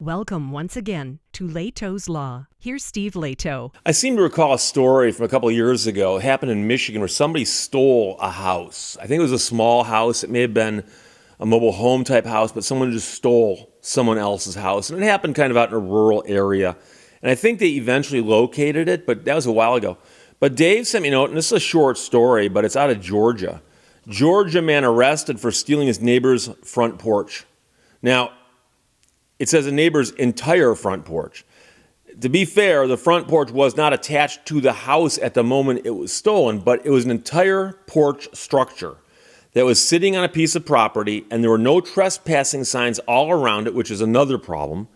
Welcome once again to Lehto's Law. Here's Steve Lehto. I seem to recall a story from a couple of years ago. It happened in Michigan where somebody stole a house. I think it was a small house. It may have been a mobile home type house, but someone just stole someone else's house. And it happened kind of out in a rural area. And I think they eventually located it, but that was a while ago. But Dave sent me a note, and this is a short story, but it's out of Georgia. Georgia man arrested for stealing his neighbor's front porch. Now, it says a neighbor's entire front porch. To be fair, the front porch was not attached to the house at the moment it was stolen, but it was an entire porch structure that was sitting on a piece of property, and there were no trespassing signs all around it, which is another problem.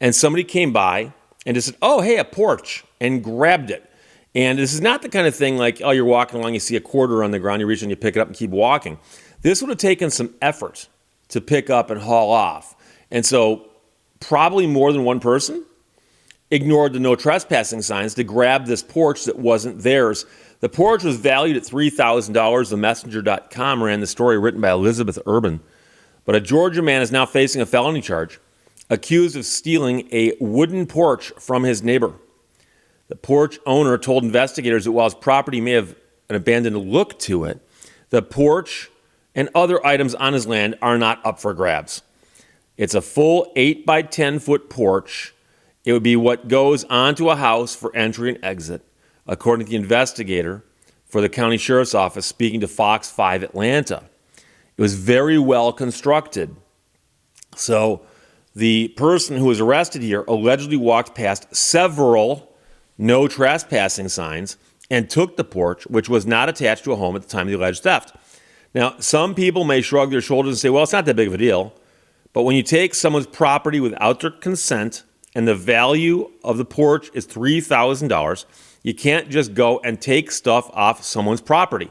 And somebody came by and just said, "Oh, hey, a porch," and grabbed it. And this is not the kind of thing like, oh, you're walking along, you see a quarter on the ground, you reach and you pick it up and keep walking. This would have taken some effort to pick up and haul off. And so probably more than one person ignored the no trespassing signs to grab this porch that wasn't theirs. The porch was valued at $3,000. TheMessenger.com ran the story written by Elizabeth Urban. But a Georgia man is now facing a felony charge, accused of stealing a wooden porch from his neighbor. The porch owner told investigators that while his property may have an abandoned look to it, the porch and other items on his land are not up for grabs. It's a full 8 by 10 foot porch. It would be what goes onto a house for entry and exit, according to the investigator for the county sheriff's office speaking to Fox 5 Atlanta. It was very well constructed. So the person who was arrested here allegedly walked past several no trespassing signs and took the porch, which was not attached to a home at the time of the alleged theft. Now, some people may shrug their shoulders and say, well, it's not that big of a deal. But when you take someone's property without their consent and the value of the porch is $3,000, you can't just go and take stuff off someone's property.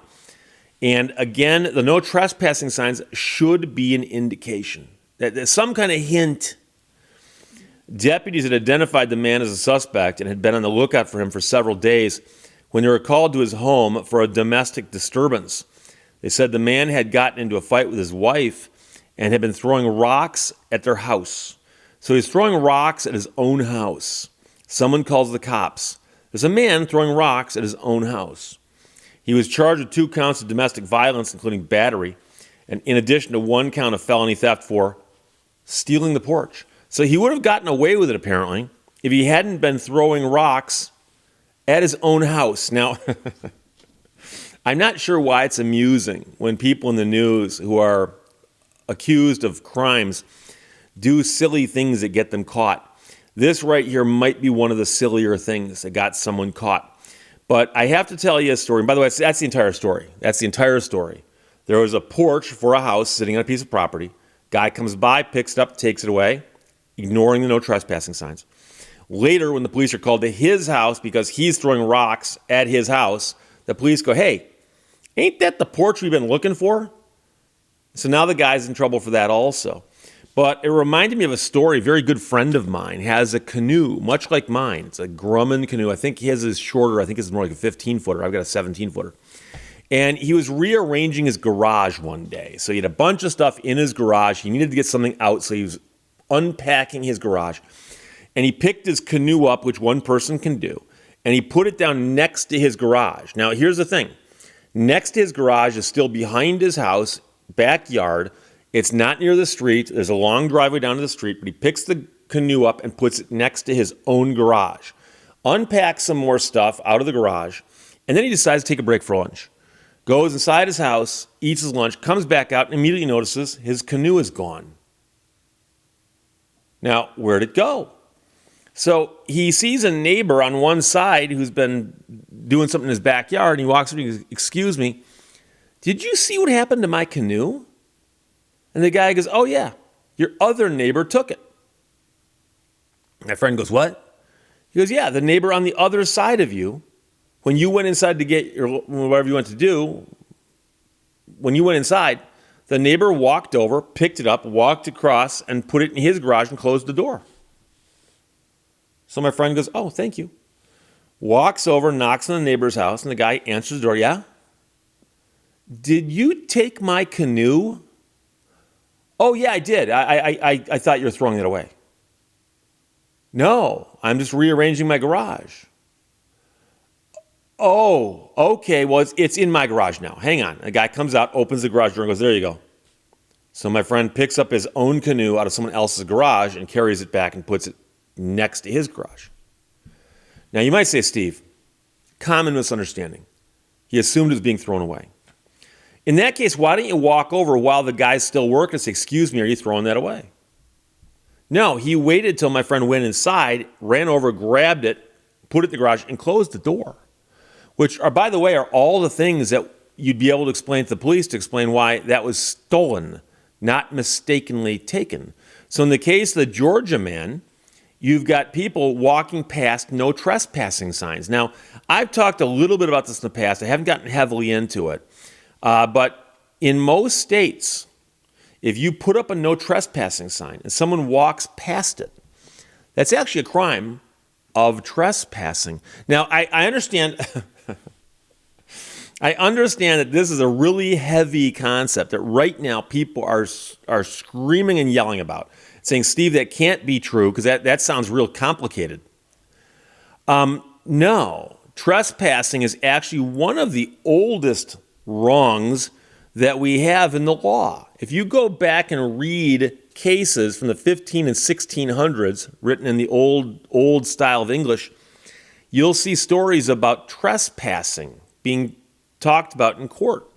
And again, the no trespassing signs should be an indication that there's some kind of hint. Deputies had identified the man as a suspect and had been on the lookout for him for several days when they were called to his home for a domestic disturbance. They said the man had gotten into a fight with his wife and had been throwing rocks at their house. So he's throwing rocks at his own house. Someone calls the cops. There's a man throwing rocks at his own house. He was charged with 2 counts of domestic violence, including battery, and in addition to 1 count of felony theft for stealing the porch. So he would have gotten away with it, apparently, if he hadn't been throwing rocks at his own house. Now, I'm not sure why it's amusing when people in the news who are accused of crimes do silly things that get them caught. This right here might be one of the sillier things that got someone caught. But I have to tell you a story. And by the way, that's the entire story. That's the entire story. There was a porch for a house sitting on a piece of property. Guy comes by, picks it up, takes it away, ignoring the no trespassing signs. Later, when the police are called to his house because he's throwing rocks at his house, the police go, "Hey, ain't that the porch we've been looking for?" So now the guy's in trouble for that also. But it reminded me of a story. A very good friend of mine has a canoe, much like mine. It's a Grumman canoe. I think his is shorter. I think it's more like a 15-footer. I've got a 17-footer. And he was rearranging his garage one day. So he had a bunch of stuff in his garage. He needed to get something out, so he was unpacking his garage. And he picked his canoe up, which one person can do, and he put it down next to his garage. Now, here's the thing. Next to his garage is still behind his house, backyard. It's not near the street. There's a long driveway down to the street, but he picks the canoe up and puts it next to his own garage, unpacks some more stuff out of the garage, and then he decides to take a break for lunch. Goes inside his house, eats his lunch, comes back out, and immediately notices his canoe is gone. Now, where'd it go? So he sees a neighbor on one side who's been doing something in his backyard, and he walks over and he goes, "Excuse me, did you see what happened to my canoe?" And the guy goes, "Oh yeah, your other neighbor took it." My friend goes, "What?" He goes, "Yeah, the neighbor on the other side of you, when you went inside to get your whatever you went to do, when you went inside, the neighbor walked over, picked it up, walked across, and put it in his garage and closed the door." So my friend goes, "Oh, thank you." Walks over, knocks on the neighbor's house, and the guy answers the door. "Yeah?" "Did you take my canoe?" "Oh, yeah, I did. I thought you were throwing it away." No, I'm just rearranging my garage. Oh, okay. Well, it's in my garage now. Hang on. A guy comes out, opens the garage door, and goes, there you go. So my friend picks up his own canoe out of someone else's garage and carries it back and puts it next to his garage. Now, you might say, Steve, common misunderstanding. He assumed it was being thrown away. In that case, why don't you walk over while the guy's still working and say, excuse me, are you throwing that away? No, he waited till my friend went inside, ran over, grabbed it, put it in the garage, and closed the door. Which are, by the way, are all the things that you'd be able to explain to the police to explain why that was stolen, not mistakenly taken. So in the case of the Georgia man, you've got people walking past no trespassing signs. Now, I've talked a little bit about this in the past. I haven't gotten heavily into it. But in most states, if you put up a no trespassing sign and someone walks past it, that's actually a crime of trespassing. Now, I understand... I understand that this is a really heavy concept that right now people are screaming and yelling about, saying, Steve, that can't be true because that sounds real complicated. No, trespassing is actually one of the oldest wrongs that we have in the law. If you go back and read cases from the 15 and 1600s written in the old style of English, you'll see stories about trespassing being talked about in court.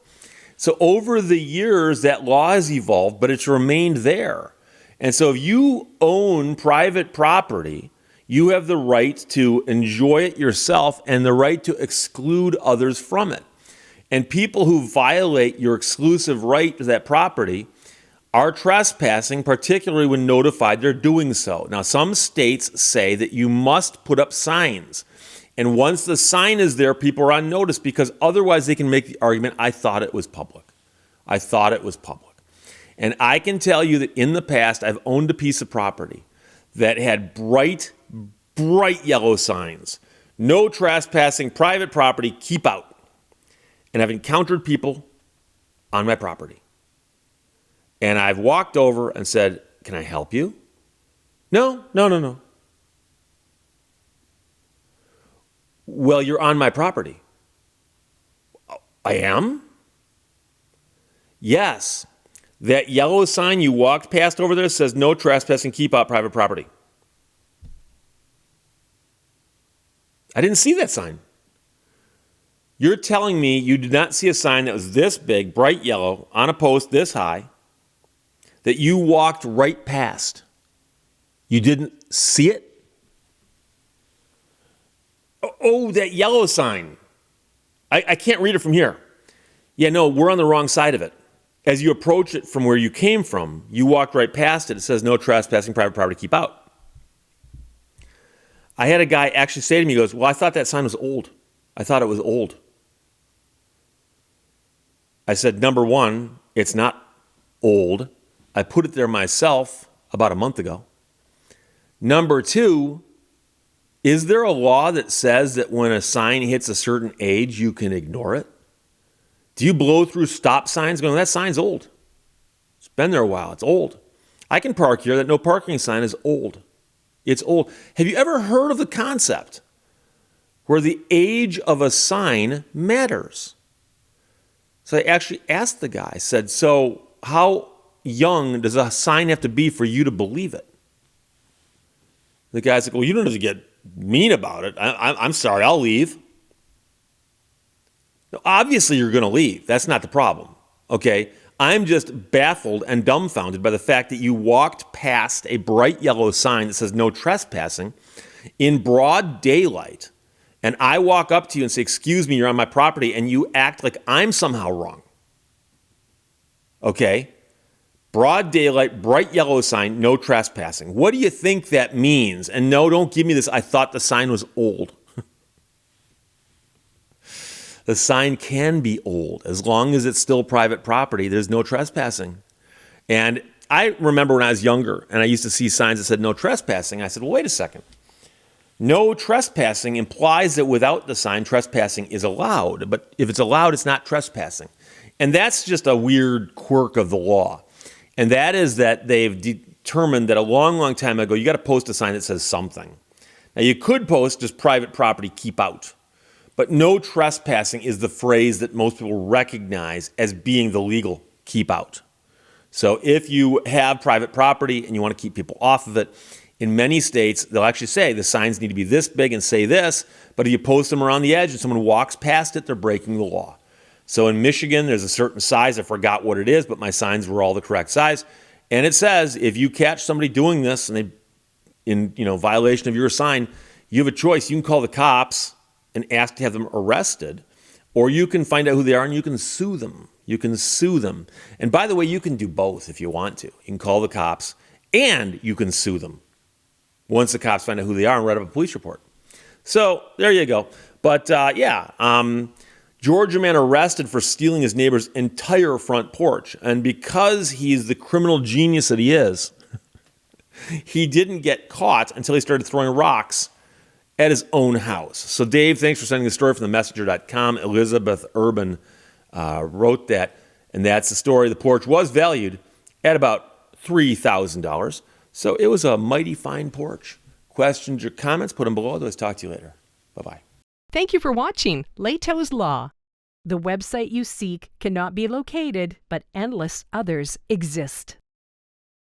So over the years, that law has evolved, but it's remained there. And so if you own private property, you have the right to enjoy it yourself and the right to exclude others from it. And people who violate your exclusive right to that property are trespassing, particularly when notified they're doing so. Now, some states say that you must put up signs. And once the sign is there, people are on notice because otherwise they can make the argument, I thought it was public. I thought it was public. And I can tell you that in the past, I've owned a piece of property that had bright yellow signs. No trespassing, private property, keep out. And I've encountered people on my property. And I've walked over and said, can I help you? No. Well, you're on my property. I am? Yes. That yellow sign you walked past over there says no trespassing, keep out private property. I didn't see that sign. You're telling me you did not see a sign that was this big, bright yellow, on a post this high, that you walked right past. You didn't see it? Oh, that yellow sign. I can't read it from here. Yeah, no, we're on the wrong side of it. As you approach it from where you came from, you walked right past it. It says no trespassing, private property, keep out. I had a guy actually say to me, he goes, well, I thought that sign was old. I thought it was old. I said, number one, it's not old. I put it there myself about a month ago. Number two, is there a law that says that when a sign hits a certain age, you can ignore it? Do you blow through stop signs going, that sign's old? It's been there a while. It's old. I can park here. That no parking sign is old. It's old. Have you ever heard of the concept where the age of a sign matters? So I actually asked the guy, I said, so how young does a sign have to be for you to believe it? The guy's like, well, you don't have to get mean about it. I'm sorry, I'll leave. Now, obviously, you're going to leave. That's not the problem, okay? I'm just baffled and dumbfounded by the fact that you walked past a bright yellow sign that says no trespassing in broad daylight, and I walk up to you and say, excuse me, you're on my property, and you act like I'm somehow wrong, okay? Broad daylight, bright yellow sign, no trespassing. What do you think that means? And no, don't give me this, I thought the sign was old. The sign can be old. As long as it's still private property, there's no trespassing. And I remember when I was younger and I used to see signs that said no trespassing. I said, well, wait a second. No trespassing implies that without the sign, trespassing is allowed. But if it's allowed, it's not trespassing. And that's just a weird quirk of the law. And that is that they've determined that a long, long time ago, you got to post a sign that says something. Now, you could post just private property, keep out. But no trespassing is the phrase that most people recognize as being the legal keep out. So if you have private property and you want to keep people off of it, in many states, they'll actually say the signs need to be this big and say this, but if you post them around the edge and someone walks past it, they're breaking the law. So in Michigan, there's a certain size. I forgot what it is, but my signs were all the correct size. And it says if you catch somebody doing this and they, in violation of your sign, you have a choice. You can call the cops and ask to have them arrested, or you can find out who they are and you can sue them. You can sue them. And by the way, you can do both if you want to. You can call the cops and you can sue them once the cops find out who they are and write up a police report. So there you go. But Georgia man arrested for stealing his neighbor's entire front porch. And because he's the criminal genius that he is, he didn't get caught until he started throwing rocks at his own house. So Dave, thanks for sending the story from themessenger.com. Elizabeth Urban wrote that, and that's the story. The porch was valued at about $3,000. So it was a mighty fine porch. Questions or comments, put them below. Otherwise, talk to you later. Bye-bye. Thank you for watching Lehto's Law. The website you seek cannot be located, but endless others exist.